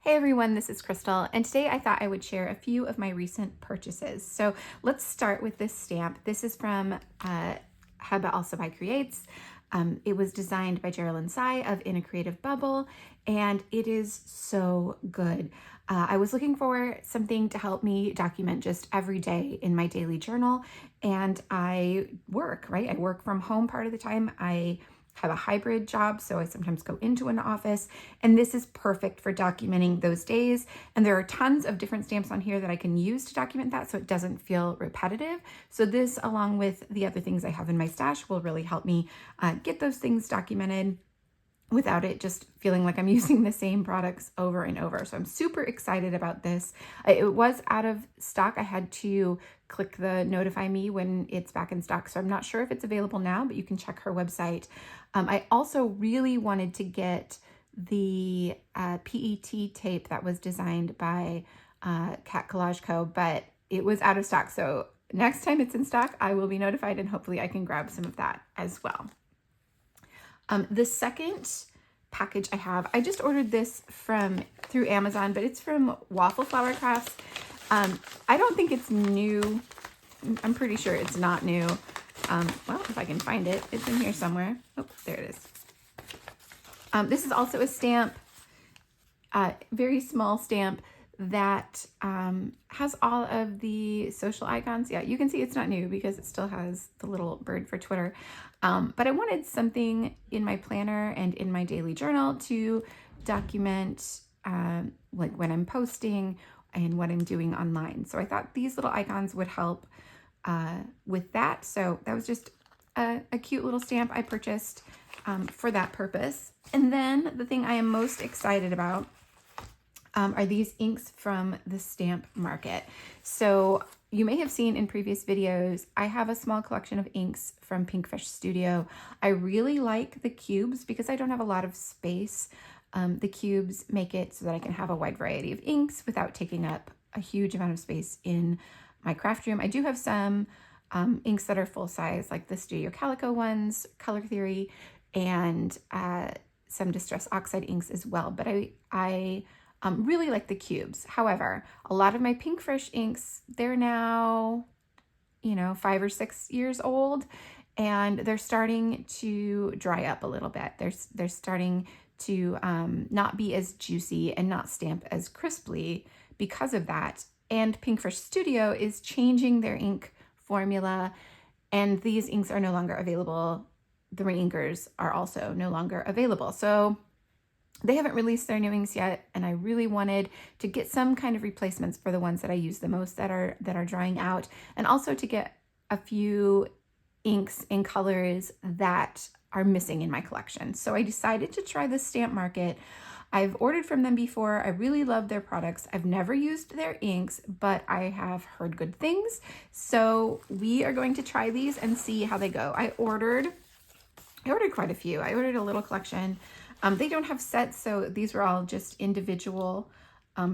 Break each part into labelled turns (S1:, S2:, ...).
S1: Hey everyone, this is Crystal, and today I thought I would share a few of my recent purchases. So let's start with this stamp. This is from Heba Alsibai Creates. It was designed by Geraldine Tsai of In a Creative Bubble, and it is so good. I was looking for something to help me document just every day in my daily journal, and I work, right? I work from home part of the time. I have a hybrid job, so I sometimes go into an office, and this is perfect for documenting those days. And there are tons of different stamps on here that I can use to document that so it doesn't feel repetitive. So this, along with the other things I have in my stash, will really help me get those things documented without it just feeling like I'm using the same products over and over. So I'm super excited about this. It was out of stock. I had to click the notify me when it's back in stock. So I'm not sure if it's available now, but you can check her website. I also really wanted to get the PET tape that was designed by Cat Collage Co., but it was out of stock. So next time it's in stock, I will be notified and hopefully I can grab some of that as well. The second package I just ordered this through Amazon, but it's from Waffle Flower Crafts. I don't think it's new. I'm pretty sure it's not new. Well, if I can find it, it's in here somewhere. Oh, there it is. This is also a stamp, very small stamp that has all of the social icons. Yeah, you can see it's not new because it still has the little bird for Twitter. But I wanted something in my planner and in my daily journal to document like when I'm posting and what I'm doing online. So I thought these little icons would help with that. So that was just a cute little stamp I purchased for that purpose. And then the thing I am most excited about are these inks from the stamp market. So you may have seen in previous videos, I have a small collection of inks from Pinkfish Studio. I really like the cubes because I don't have a lot of space. The cubes make it so that I can have a wide variety of inks without taking up a huge amount of space in my craft room. I do have some inks that are full size, like the Studio Calico ones, Color Theory, and some Distress Oxide inks as well. But I really like the cubes. However, a lot of my Pinkfish inks, they're now, 5 or 6 years old, and they're starting to dry up a little bit. They're starting to not be as juicy and not stamp as crisply because of that. And Pinkfish Studio is changing their ink formula, and these inks are no longer available. The reinkers are also no longer available. So they haven't released their new inks yet, and I really wanted to get some kind of replacements for the ones that I use the most that are drying out, and also to get a few inks in colors that are missing in my collection. So I decided to try the stamp market. I've ordered from them before. I really love their products. I've never used their inks, but I have heard good things. So we are going to try these and see how they go. I ordered quite a few. I ordered a little collection. They don't have sets, so these were all just individual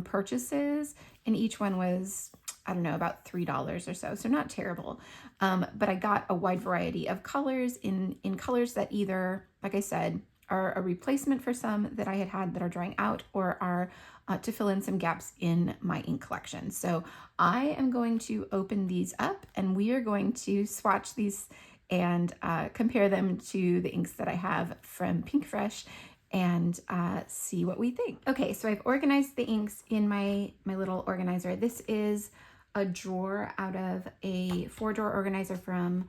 S1: purchases, and each one was, I don't know, about $3 or so not terrible. But I got a wide variety of colors in colors that either, like I said, are a replacement for some that I had that are drying out, or are to fill in some gaps in my ink collection. So I am going to open these up, and we are going to swatch these and compare them to the inks that I have from Pinkfish and see what we think. Okay, so I've organized the inks in my little organizer. This is a drawer out of a 4-drawer organizer from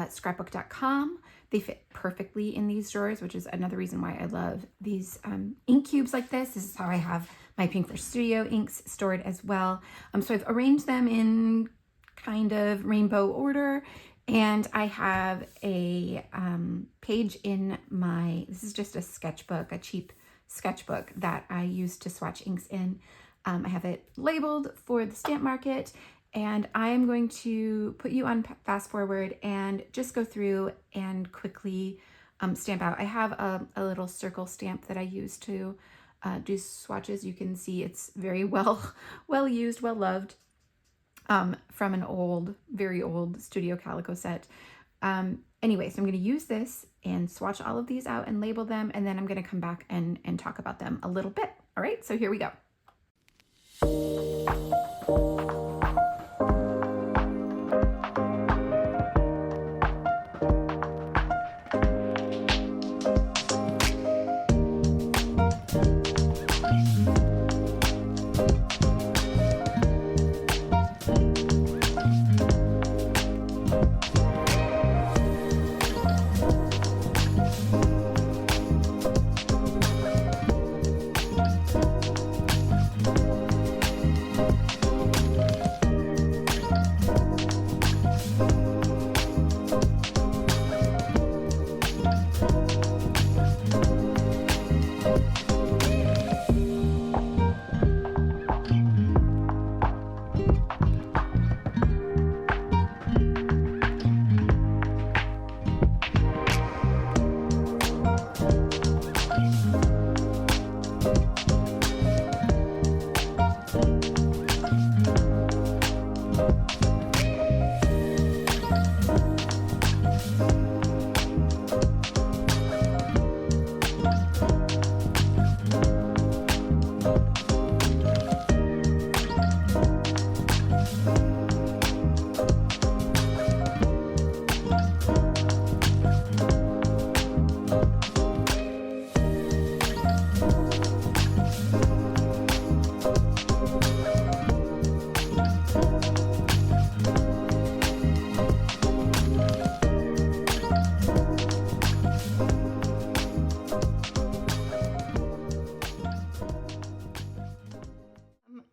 S1: scrapbook.com. They fit perfectly in these drawers, which is another reason why I love these ink cubes like this. This is how I have my Pinkfish Studio inks stored as well. So I've arranged them in kind of rainbow order, and I have a page in this is just a sketchbook, a cheap sketchbook that I use to swatch inks in. I have it labeled for the stamp market, and I am going to put you on fast forward and just go through and quickly stamp out. I have a little circle stamp that I use to do swatches. You can see it's very well used, well loved. From an very old Studio Calico set. Anyway, so I'm going to use this and swatch all of these out and label them, and then I'm going to come back and talk about them a little bit. All right, so here we go.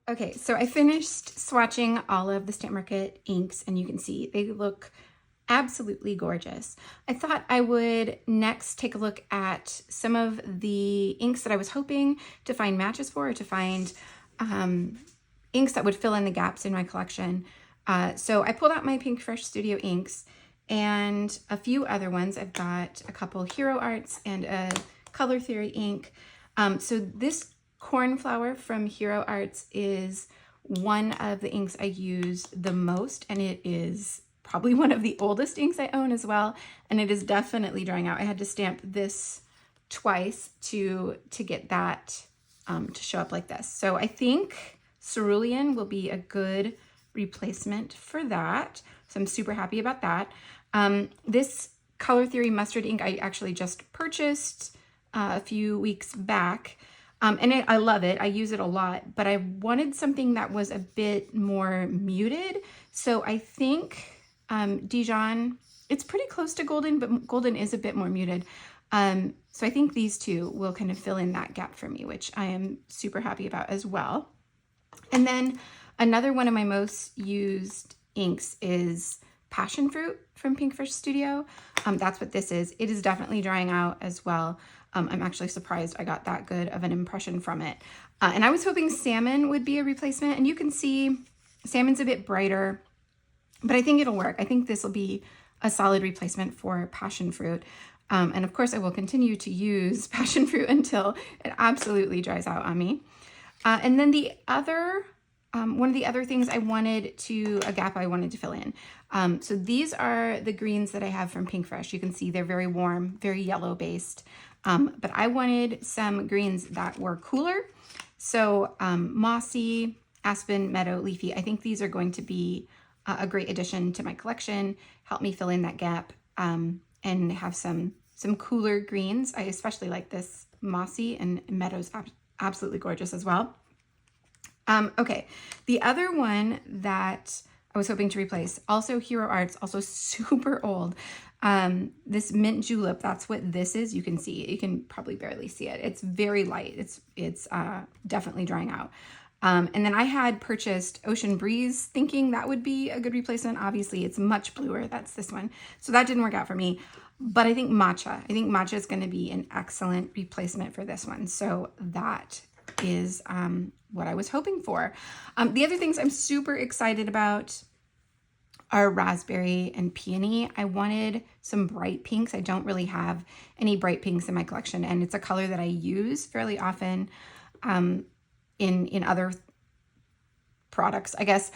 S1: Okay, so I finished swatching all of the Stamp Market inks, and you can see they look absolutely gorgeous. I thought I would next take a look at some of the inks that I was hoping to find matches for, or to find inks that would fill in the gaps in my collection. So I pulled out my Pink Fresh Studio inks and a few other ones. I've got a couple Hero Arts and a Color Theory ink. So this Cornflower from Hero Arts is one of the inks I use the most, and it is probably one of the oldest inks I own as well, and it is definitely drying out. I had to stamp this twice to get that to show up like this. So I think Cerulean will be a good replacement for that. So I'm super happy about that. This Color Theory Mustard ink I actually just purchased a few weeks back. And I love it. I use it a lot, but I wanted something that was a bit more muted. So I think Dijon, it's pretty close to Golden, but Golden is a bit more muted. So I think these two will kind of fill in that gap for me, which I am super happy about as well. And then another one of my most used inks is Passion Fruit from Pink Fresh Studio. That's what this is. It is definitely drying out as well. I'm actually surprised I got that good of an impression from it. And I was hoping Salmon would be a replacement, and you can see Salmon's a bit brighter, but I think it'll work. I think this will be a solid replacement for Passion Fruit. And of course I will continue to use Passion Fruit until it absolutely dries out on me. And then the other, one of the other things a gap I wanted to fill in. So these are the greens that I have from Pink Fresh. You can see they're very warm, very yellow based. But I wanted some greens that were cooler. So Mossy, Aspen, Meadow, Leafy. I think these are going to be a great addition to my collection, help me fill in that gap, and have some cooler greens. I especially like this Mossy, and Meadow's absolutely gorgeous as well. Okay, the other one that I was hoping to replace, also Hero Arts, also super old. This Mint Julep, that's what this is. You can see, you can probably barely see it. It's very light. It's definitely drying out. And then I had purchased Ocean Breeze thinking that would be a good replacement. Obviously it's much bluer. That's this one. So that didn't work out for me, but I think Matcha is going to be an excellent replacement for this one. So that is what I was hoping for. The other things I'm super excited about are Raspberry and Peony. I wanted some bright pinks. I don't really have any bright pinks in my collection, and it's a color that I use fairly often in other products, I guess.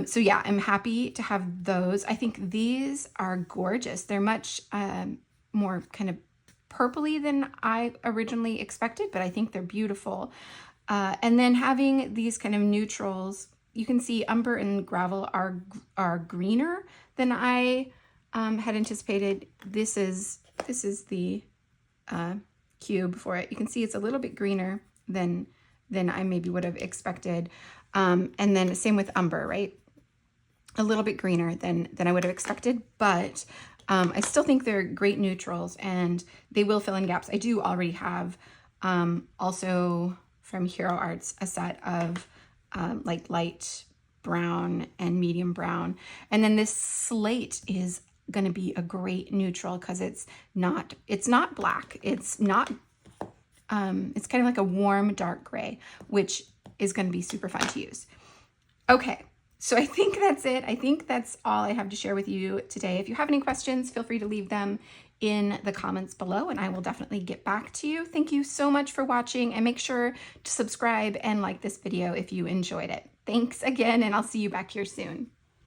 S1: So yeah, I'm happy to have those. I think these are gorgeous. They're much more kind of purpley than I originally expected, but I think they're beautiful. And then having these kind of neutrals, you can see umber and gravel are greener than I had anticipated. This is the cube for it. You can see it's a little bit greener than I maybe would have expected. And then same with umber, right? A little bit greener than I would have expected, but I still think they're great neutrals and they will fill in gaps. I do already have also from Hero Arts a set of like light brown and medium brown. And then this slate is going to be a great neutral because it's not black. It's not, it's kind of like a warm dark gray, which is going to be super fun to use. Okay. So I think that's it. I think that's all I have to share with you today. If you have any questions, feel free to leave them in the comments below and I will definitely get back to you. Thank you so much for watching and make sure to subscribe and like this video if you enjoyed it. Thanks again and I'll see you back here soon.